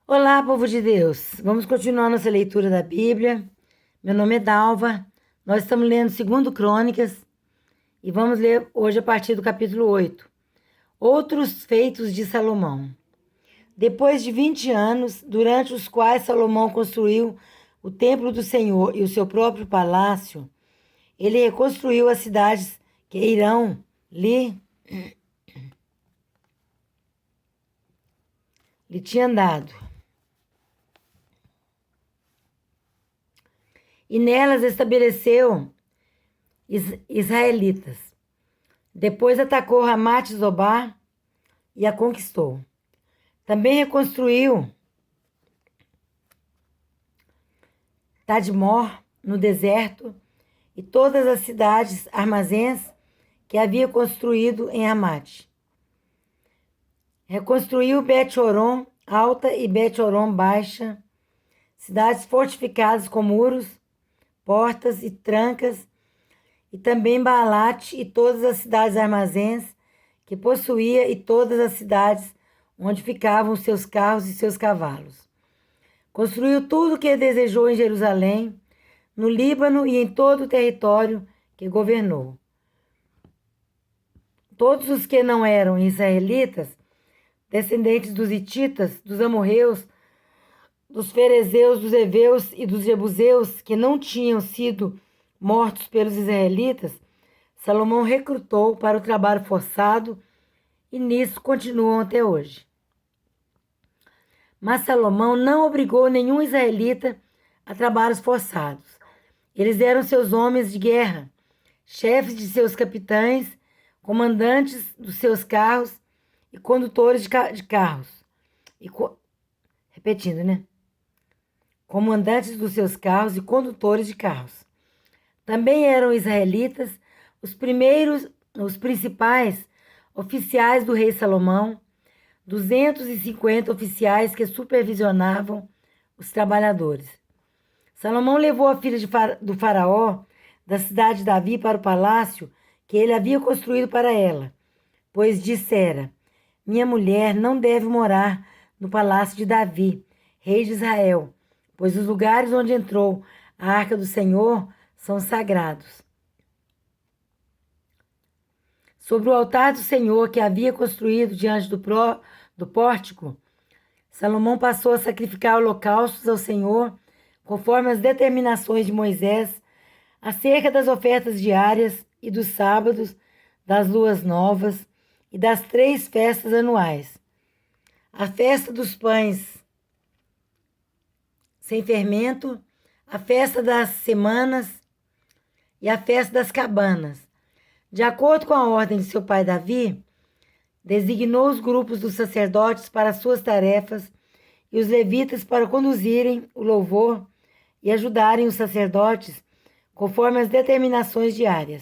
Olá, povo de Deus. Vamos continuar nossa leitura da Bíblia. Meu nome é Dalva. Nós estamos lendo 2 Crônicas e vamos ler hoje a partir do capítulo 8. Outros feitos de Salomão. Depois de 20 anos, durante os quais Salomão construiu o templo do Senhor e o seu próprio palácio, ele reconstruiu as cidades que Irão lhe tinha dado, e nelas estabeleceu israelitas. Depois atacou Ramate Zobá e a conquistou. Também reconstruiu Tadmor no deserto e todas as cidades armazéns que havia construído em Ramate. Reconstruiu Bet-Horon Alta e Bet-Horon Baixa, cidades fortificadas com muros, portas e trancas, e também Baalate e todas as cidades armazéns que possuía e todas as cidades onde ficavam os seus carros e seus cavalos. Construiu tudo o que desejou em Jerusalém, no Líbano e em todo o território que governou. Todos os que não eram israelitas, descendentes dos hititas, dos amorreus, dos ferezeus, dos heveus e dos jebuseus, que não tinham sido mortos pelos israelitas, Salomão recrutou para o trabalho forçado e nisso continuam até hoje. Mas Salomão não obrigou nenhum israelita a trabalhos forçados. Eles eram seus homens de guerra, chefes de seus capitães, comandantes dos seus carros e condutores de carros. Repetindo, né? Comandantes dos seus carros e condutores de carros. Também eram israelitas os principais oficiais do rei Salomão, 250 oficiais que supervisionavam os trabalhadores. Salomão levou a filha do faraó da cidade de Davi para o palácio que ele havia construído para ela, pois dissera: minha mulher não deve morar no palácio de Davi, rei de Israel, pois os lugares onde entrou a arca do Senhor são sagrados. Sobre o altar do Senhor que havia construído diante do pórtico, Salomão passou a sacrificar holocaustos ao Senhor, conforme as determinações de Moisés, acerca das ofertas diárias e dos sábados, das luas novas e das 3 festas anuais: a festa dos pães sem fermento, a festa das semanas e a festa das cabanas. De acordo com a ordem de seu pai Davi, designou os grupos dos sacerdotes para suas tarefas e os levitas para conduzirem o louvor e ajudarem os sacerdotes conforme as determinações diárias.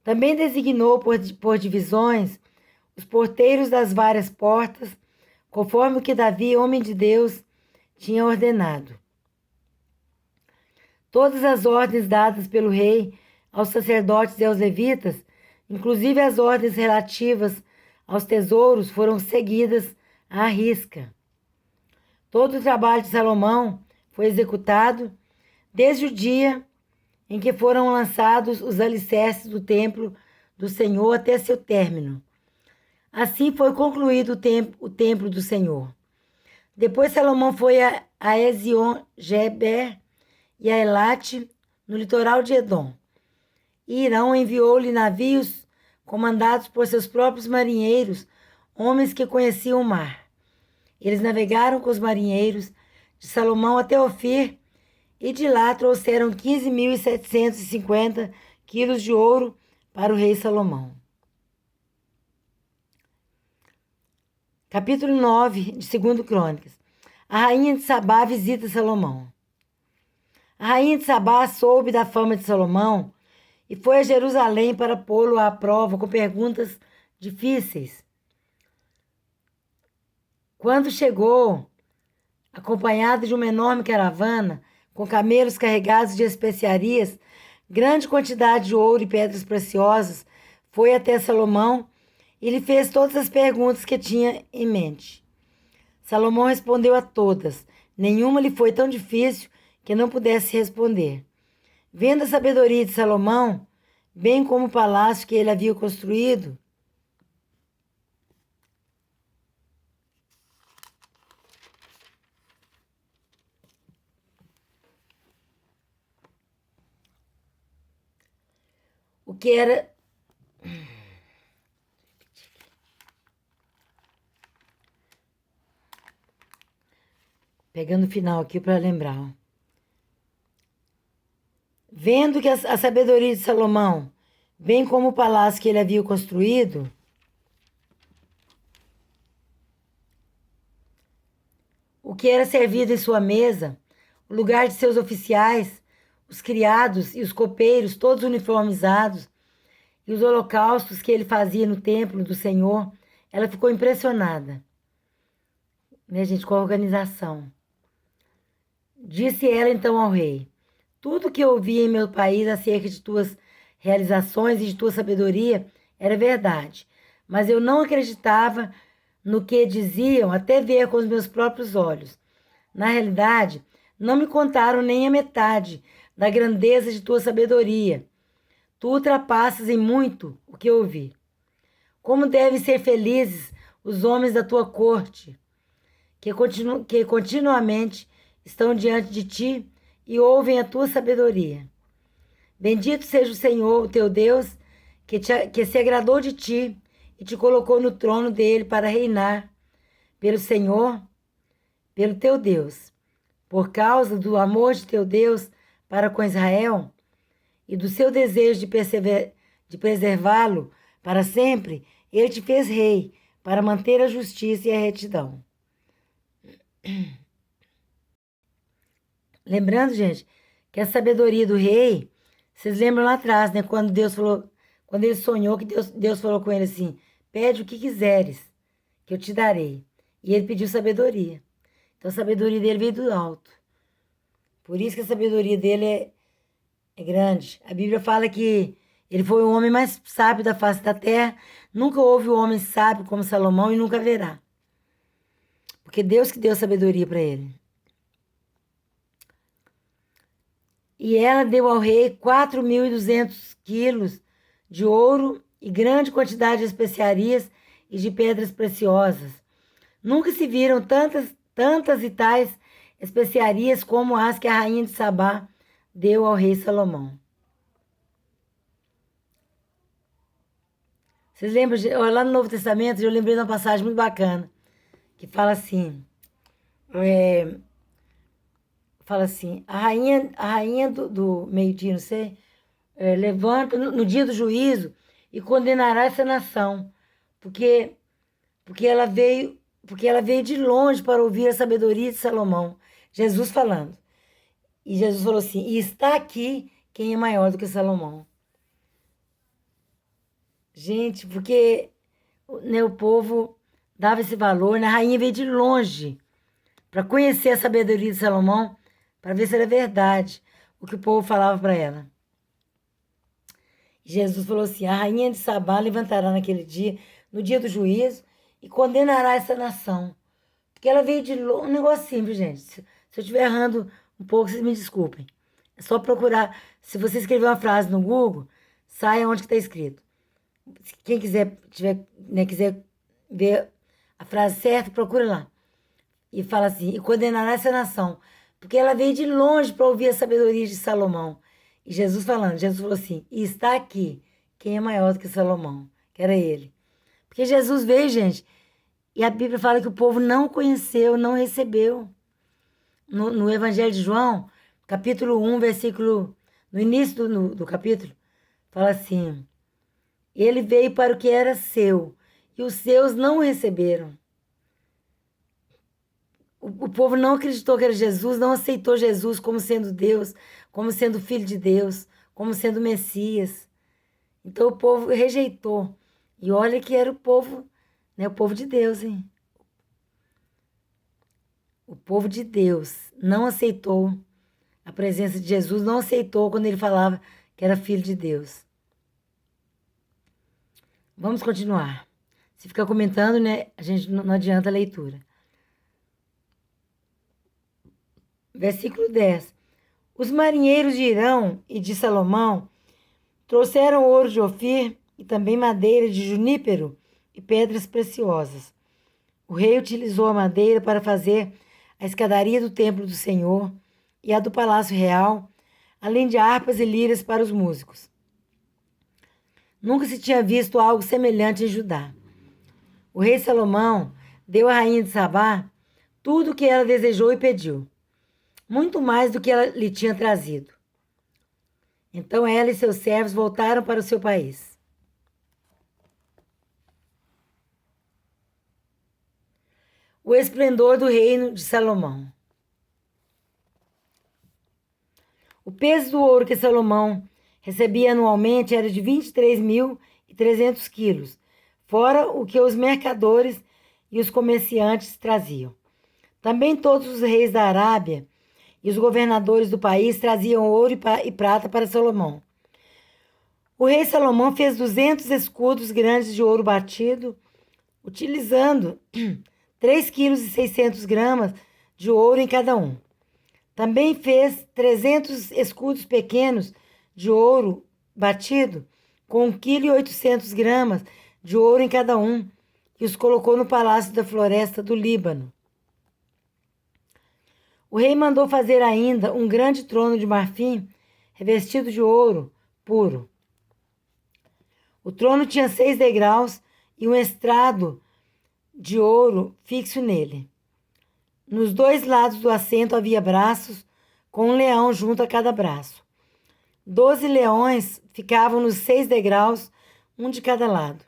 Também designou por divisões os porteiros das várias portas, conforme o que Davi, homem de Deus, tinha ordenado. Todas as ordens dadas pelo rei aos sacerdotes e aos levitas, inclusive as ordens relativas aos tesouros, foram seguidas à risca. Todo o trabalho de Salomão foi executado desde o dia em que foram lançados os alicerces do templo do Senhor até seu término. Assim foi concluído o templo do Senhor. Depois Salomão foi a Ezion-Geber e a Elate, no litoral de Edom. E Irão enviou-lhe navios comandados por seus próprios marinheiros, homens que conheciam o mar. Eles navegaram com os marinheiros de Salomão até Ofir e de lá trouxeram 15.750 quilos de ouro para o rei Salomão. Capítulo 9 de 2 Crônicas. A rainha de Sabá visita Salomão. A rainha de Sabá soube da fama de Salomão e foi a Jerusalém para pô-lo à prova com perguntas difíceis. Quando chegou, acompanhado de uma enorme caravana, com camelos carregados de especiarias, grande quantidade de ouro e pedras preciosas, foi até Salomão e lhe fez todas as perguntas que tinha em mente. Salomão respondeu a todas. Nenhuma lhe foi tão difícil que não pudesse responder. Vendo a sabedoria de Salomão, bem como o palácio que ele havia construído, o que era pegando o final aqui para lembrar. Ó. Vendo que a sabedoria de Salomão, bem como o palácio que ele havia construído, o que era servido em sua mesa, o lugar de seus oficiais, os criados e os copeiros, todos uniformizados, e os holocaustos que ele fazia no templo do Senhor, ela ficou impressionada, né, gente, com a organização. Disse ela então ao rei: tudo que eu ouvi em meu país acerca de tuas realizações e de tua sabedoria era verdade, mas eu não acreditava no que diziam até ver com os meus próprios olhos. Na realidade, não me contaram nem a metade da grandeza de tua sabedoria. Tu ultrapassas em muito o que ouvi. Como devem ser felizes os homens da tua corte, que continuamente estão diante de ti e ouvem a tua sabedoria. Bendito seja o Senhor, o teu Deus, que se agradou de ti e te colocou no trono dele para reinar pelo Senhor, pelo teu Deus. Por causa do amor de teu Deus para com Israel e do seu desejo de preservá-lo para sempre, ele te fez rei para manter a justiça e a retidão. Lembrando, gente, que a sabedoria do rei, vocês lembram lá atrás, né? Quando Deus falou, quando ele sonhou que Deus falou com ele assim: pede o que quiseres, que eu te darei. E ele pediu sabedoria. Então a sabedoria dele veio do alto. Por isso que a sabedoria dele é grande. A Bíblia fala que ele foi o homem mais sábio da face da terra. Nunca houve um homem sábio como Salomão e nunca haverá. Porque Deus que deu sabedoria para ele. E ela deu ao rei 4.200 quilos de ouro e grande quantidade de especiarias e de pedras preciosas. Nunca se viram tantas e tais especiarias como as que a rainha de Sabá deu ao rei Salomão. Vocês lembram, lá no Novo Testamento, eu lembrei de uma passagem muito bacana, que fala assim, a rainha do meio-dia, não sei, levanta no dia do juízo e condenará essa nação, porque ela veio de longe para ouvir a sabedoria de Salomão. Jesus falando. E Jesus falou assim: e está aqui quem é maior do que Salomão. Gente, porque, né, o povo dava esse valor, né? A rainha veio de longe para conhecer a sabedoria de Salomão, para ver se era verdade o que o povo falava para ela. Jesus falou assim: a rainha de Sabá levantará naquele dia, no dia do juízo, e condenará essa nação. Porque ela veio de longe, um negócio simples, gente. Se eu estiver errando um pouco, vocês me desculpem. É só procurar. Se você escrever uma frase no Google, saia onde está escrito. Quem quiser ver a frase certa, procura lá. E fala assim: e condenará essa nação. Porque ela veio de longe para ouvir a sabedoria de Salomão. E Jesus falou assim: e está aqui quem é maior do que Salomão, que era ele. Porque Jesus veio, gente, e a Bíblia fala que o povo não conheceu, não recebeu. No Evangelho de João, capítulo 1, versículo... No início do capítulo, fala assim: ele veio para o que era seu, e os seus não o receberam. O povo não acreditou que era Jesus, não aceitou Jesus como sendo Deus, como sendo filho de Deus, como sendo Messias. Então o povo rejeitou. E olha que era o povo, né, o povo de Deus, hein? O povo de Deus não aceitou a presença de Jesus, não aceitou quando ele falava que era filho de Deus. Vamos continuar. Se ficar comentando, né, a gente não adianta a leitura. Versículo 10. Os marinheiros de Irão e de Salomão trouxeram ouro de Ofir e também madeira de junípero e pedras preciosas. O rei utilizou a madeira para fazer a escadaria do templo do Senhor e a do palácio real, além de harpas e liras para os músicos. Nunca se tinha visto algo semelhante em Judá. O rei Salomão deu à rainha de Sabá tudo o que ela desejou e pediu, muito mais do que ela lhe tinha trazido. Então ela e seus servos voltaram para o seu país. O esplendor do reino de Salomão. O peso do ouro que Salomão recebia anualmente era de 23.300 quilos, fora o que os mercadores e os comerciantes traziam. Também todos os reis da Arábia e os governadores do país traziam ouro e prata para Salomão. O rei Salomão fez 200 escudos grandes de ouro batido, utilizando 3,6 kg de ouro em cada um. Também fez 300 escudos pequenos de ouro batido, com 1,8 kg de ouro em cada um, e os colocou no palácio da floresta do Líbano. O rei mandou fazer ainda um grande trono de marfim, revestido de ouro puro. O trono tinha 6 degraus e um estrado de ouro fixo nele. Nos 2 lados do assento havia braços, com um leão junto a cada braço. 12 leões ficavam nos 6 degraus, um de cada lado.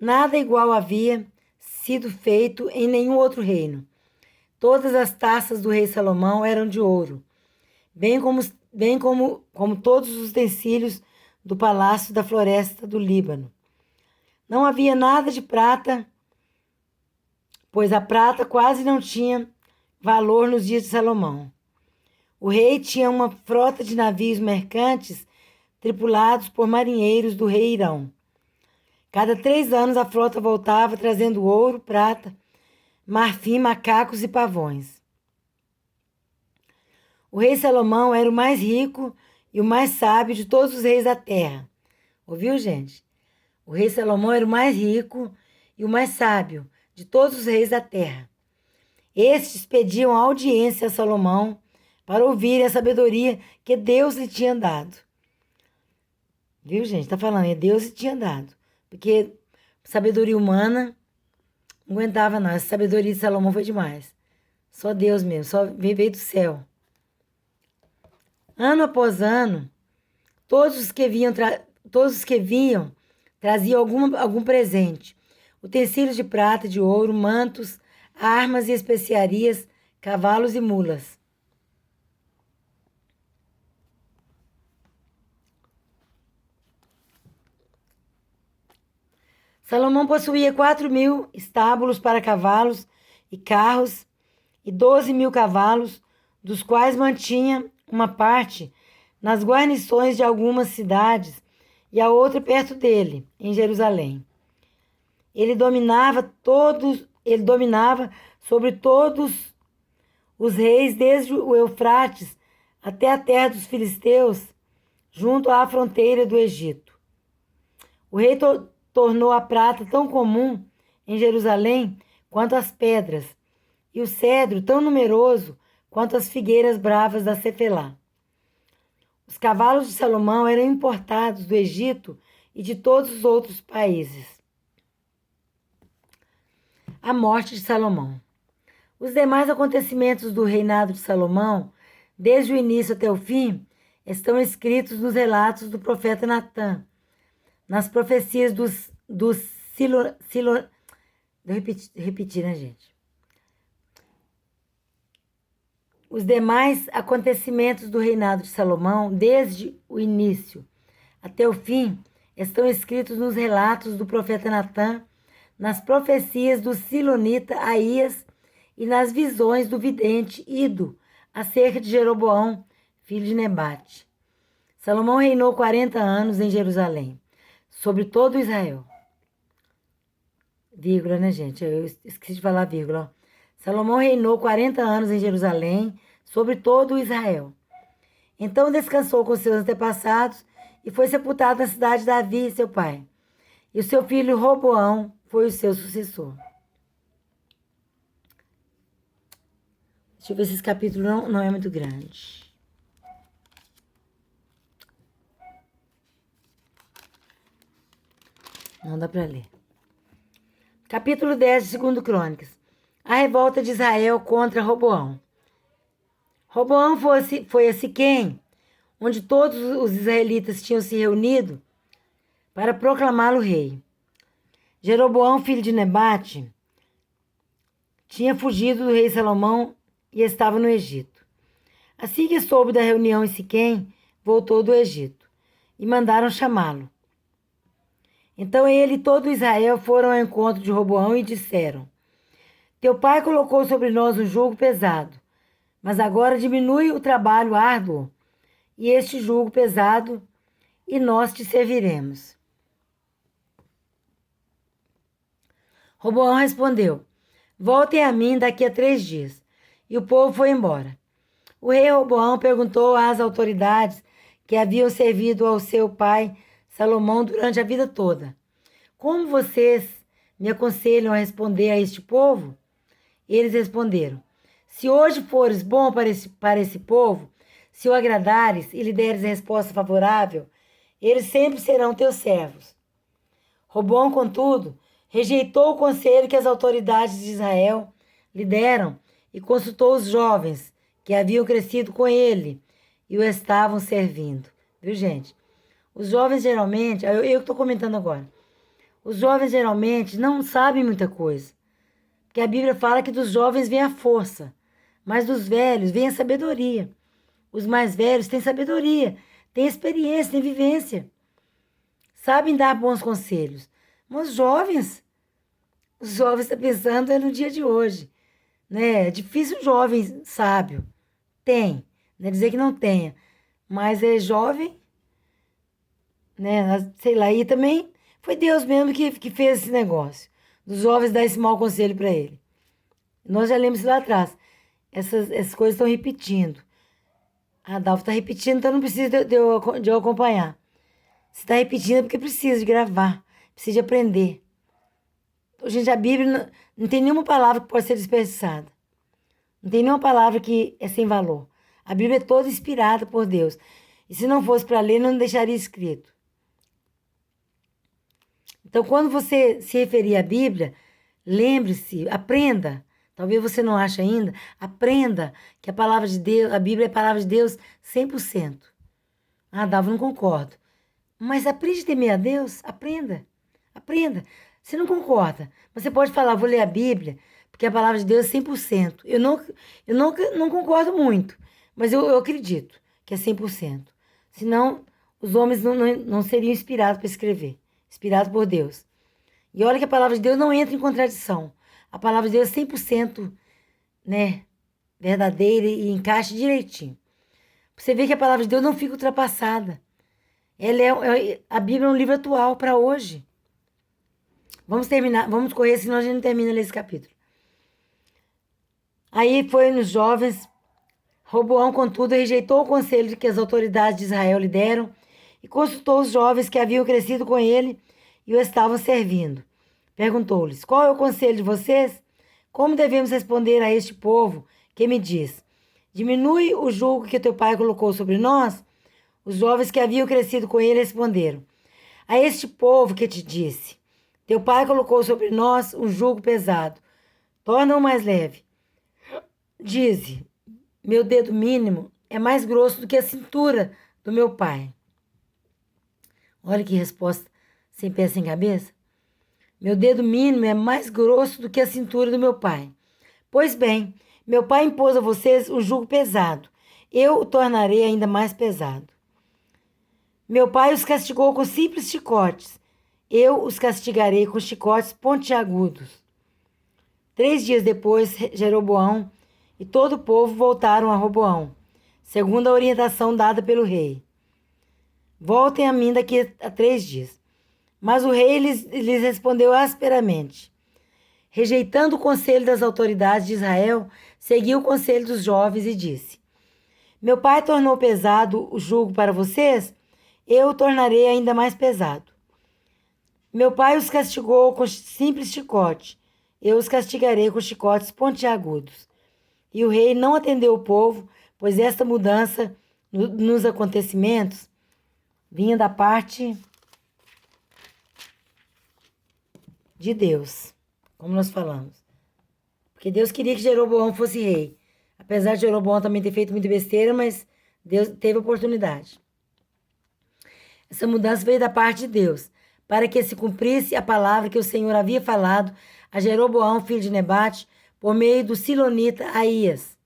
Nada igual havia sido feito em nenhum outro reino. Todas as taças do rei Salomão eram de ouro, bem como todos os utensílios do palácio da floresta do Líbano. Não havia nada de prata, pois a prata quase não tinha valor nos dias de Salomão. O rei tinha uma frota de navios mercantes tripulados por marinheiros do rei Irão. Cada 3 anos a frota voltava trazendo ouro, prata, marfim, macacos e pavões. O rei Salomão era o mais rico e o mais sábio de todos os reis da terra. Ouviu, gente? O rei Salomão era o mais rico e o mais sábio de todos os reis da terra. Estes pediam audiência a Salomão para ouvir a sabedoria que Deus lhe tinha dado. Viu, gente? Tá falando, Deus lhe tinha dado. Porque sabedoria humana não aguentava não. Essa sabedoria de Salomão foi demais. Só Deus mesmo, só veio do céu. Ano após ano, todos os que vinham traziam algum presente. Utensílios de prata e de ouro, mantos, armas e especiarias, cavalos e mulas. Salomão possuía 4.000 estábulos para cavalos e carros e 12.000 cavalos, dos quais mantinha uma parte nas guarnições de algumas cidades e a outra perto dele, em Jerusalém. Ele dominava sobre todos os reis, desde o Eufrates até a terra dos filisteus, junto à fronteira do Egito. O rei tornou a prata tão comum em Jerusalém quanto as pedras, e o cedro tão numeroso quanto as figueiras bravas da Cefelá. Os cavalos de Salomão eram importados do Egito e de todos os outros países. A morte de Salomão. Os demais acontecimentos do reinado de Salomão, desde o início até o fim, estão escritos nos relatos do profeta Natã, nas profecias dos repetir, né, gente? Os demais acontecimentos do reinado de Salomão, desde o início até o fim, estão escritos nos relatos do profeta Natã, nas profecias do silonita Aías e nas visões do vidente Ido acerca de Jeroboão, filho de Nebate. Salomão reinou 40 anos em Jerusalém, sobre todo Israel. Vírgula, né, gente? Eu esqueci de falar vírgula. Salomão reinou 40 anos em Jerusalém, sobre todo Israel. Então descansou com seus antepassados e foi sepultado na cidade de Davi, seu pai. E o seu filho Roboão foi o seu sucessor. Deixa eu ver se esse capítulo não é muito grande. Não dá para ler. Capítulo 10 de 2 Crônicas. A revolta de Israel contra Roboão. Roboão foi a Siquém, onde todos os israelitas tinham se reunido para proclamá-lo rei. Jeroboão, filho de Nebate, tinha fugido do rei Salomão e estava no Egito. Assim que soube da reunião em Siquém, voltou do Egito e mandaram chamá-lo. Então ele e todo Israel foram ao encontro de Roboão e disseram: Teu pai colocou sobre nós um jugo pesado, mas agora diminui o trabalho árduo e este jugo pesado, e nós te serviremos. Roboão respondeu: Voltem a mim daqui a 3 dias. E o povo foi embora. O rei Roboão perguntou às autoridades que haviam servido ao seu pai Salomão durante a vida toda: Como vocês me aconselham a responder a este povo? Eles responderam: Se hoje fores bom para esse povo, se o agradares e lhe deres resposta favorável, eles sempre serão teus servos. Roboão, contudo, rejeitou o conselho que as autoridades de Israel lhe deram e consultou os jovens que haviam crescido com ele e o estavam servindo. Viu, gente? Os jovens geralmente, eu estou comentando agora, os jovens geralmente não sabem muita coisa, porque a Bíblia fala que dos jovens vem a força, mas dos velhos vem a sabedoria. Os mais velhos têm sabedoria, têm experiência, têm vivência, sabem dar bons conselhos. Mas os jovens estão pensando no dia de hoje, né? É difícil um jovem sábio. Tem, não é dizer que não tenha, mas é jovem, né? Sei lá, e também foi Deus mesmo que fez esse negócio, dos jovens dar esse mau conselho para ele. Nós já lemos isso lá atrás. Essas coisas estão repetindo. A Dalva está repetindo, então não precisa de eu acompanhar. Se está repetindo é porque precisa de gravar, precisa de aprender. Gente, a Bíblia não tem nenhuma palavra que pode ser desperdiçada. Não tem nenhuma palavra que é sem valor. A Bíblia é toda inspirada por Deus. E se não fosse para ler, não deixaria escrito. Então, quando você se referir à Bíblia, lembre-se, aprenda. Talvez você não ache ainda. Aprenda que a palavra de Deus, a Bíblia é a palavra de Deus 100%. Ah, Dalva, não concordo. Mas aprende a temer a Deus. Aprenda. Aprenda. Você não concorda, mas você pode falar: vou ler a Bíblia, porque a palavra de Deus é 100%. Eu não concordo muito, mas eu acredito que é 100%. Senão, os homens não seriam inspirados para escrever. Inspirados por Deus. E olha que a palavra de Deus não entra em contradição. A palavra de Deus é 100%, né, verdadeira e encaixa direitinho. Você vê que a palavra de Deus não fica ultrapassada. A Bíblia é um livro atual para hoje. Vamos terminar, vamos correr, senão a gente não termina esse capítulo. Aí foi nos jovens. Roboão, contudo, rejeitou o conselho que as autoridades de Israel lhe deram e consultou os jovens que haviam crescido com ele e o estavam servindo. Perguntou-lhes: Qual é o conselho de vocês? Como devemos responder a este povo que me diz: Diminui o jugo que teu pai colocou sobre nós? Os jovens que haviam crescido com ele responderam: A este povo que te disse: Teu pai colocou sobre nós um jugo pesado. Torna-o mais leve. Dize: Meu dedo mínimo é mais grosso do que a cintura do meu pai. Olha que resposta sem pé sem cabeça. Meu dedo mínimo é mais grosso do que a cintura do meu pai. Pois bem, meu pai impôs a vocês um jugo pesado. Eu o tornarei ainda mais pesado. Meu pai os castigou com simples chicotes. Eu os castigarei com chicotes pontiagudos. 3 dias depois, Jeroboão e todo o povo voltaram a Roboão, segundo a orientação dada pelo rei. Voltem a mim daqui a 3 dias. Mas o rei lhes respondeu asperamente. Rejeitando o conselho das autoridades de Israel, seguiu o conselho dos jovens e disse: Meu pai tornou pesado o jugo para vocês, eu o tornarei ainda mais pesado. Meu pai os castigou com simples chicote, eu os castigarei com chicotes pontiagudos. E o rei não atendeu o povo, pois esta mudança nos acontecimentos vinha da parte de Deus, como nós falamos. Porque Deus queria que Jeroboão fosse rei. Apesar de Jeroboão também ter feito muita besteira, mas Deus teve oportunidade. Essa mudança veio da parte de Deus, para que se cumprisse a palavra que o Senhor havia falado a Jeroboão, filho de Nebate, por meio do silonita Aías.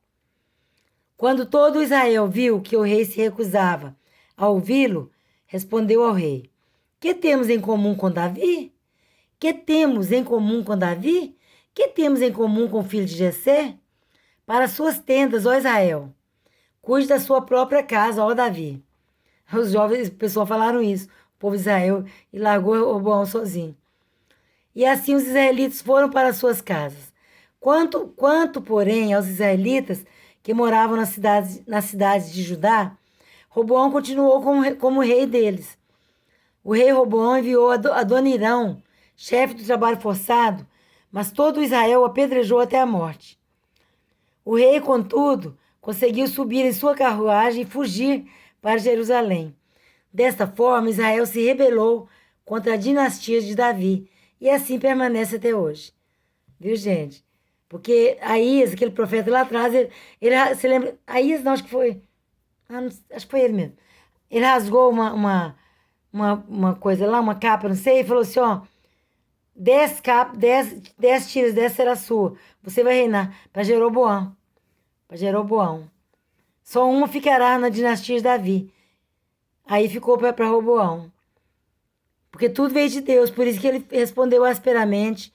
Quando todo Israel viu que o rei se recusava a ouvi-lo, respondeu ao rei: Que temos em comum com Davi? Que temos em comum com Davi? Que temos em comum com o filho de Jessé? Para suas tendas, ó Israel, cuide da sua própria casa, ó Davi. Os jovens, o pessoal falaram isso, o povo de Israel, e largou Roboão sozinho. E assim os israelitas foram para suas casas. Quanto, porém, aos israelitas que moravam nas cidades de Judá, Roboão continuou como rei deles. O rei Roboão enviou Adonirão, chefe do trabalho forçado, mas todo Israel o apedrejou até a morte. O rei, contudo, conseguiu subir em sua carruagem e fugir para Jerusalém. Desta forma, Israel se rebelou contra a dinastia de Davi e assim permanece até hoje. Viu, gente? Porque Aías, aquele profeta lá atrás, você lembra? Aías, não, acho que foi. Acho que foi ele mesmo. Ele rasgou uma coisa lá, uma capa, não sei, e falou assim: ó, 10 tiras dessa será sua. Você vai reinar para Jeroboão. Para Jeroboão. Só uma ficará na dinastia de Davi. Aí ficou para Roboão. Porque tudo veio de Deus, por isso que ele respondeu asperamente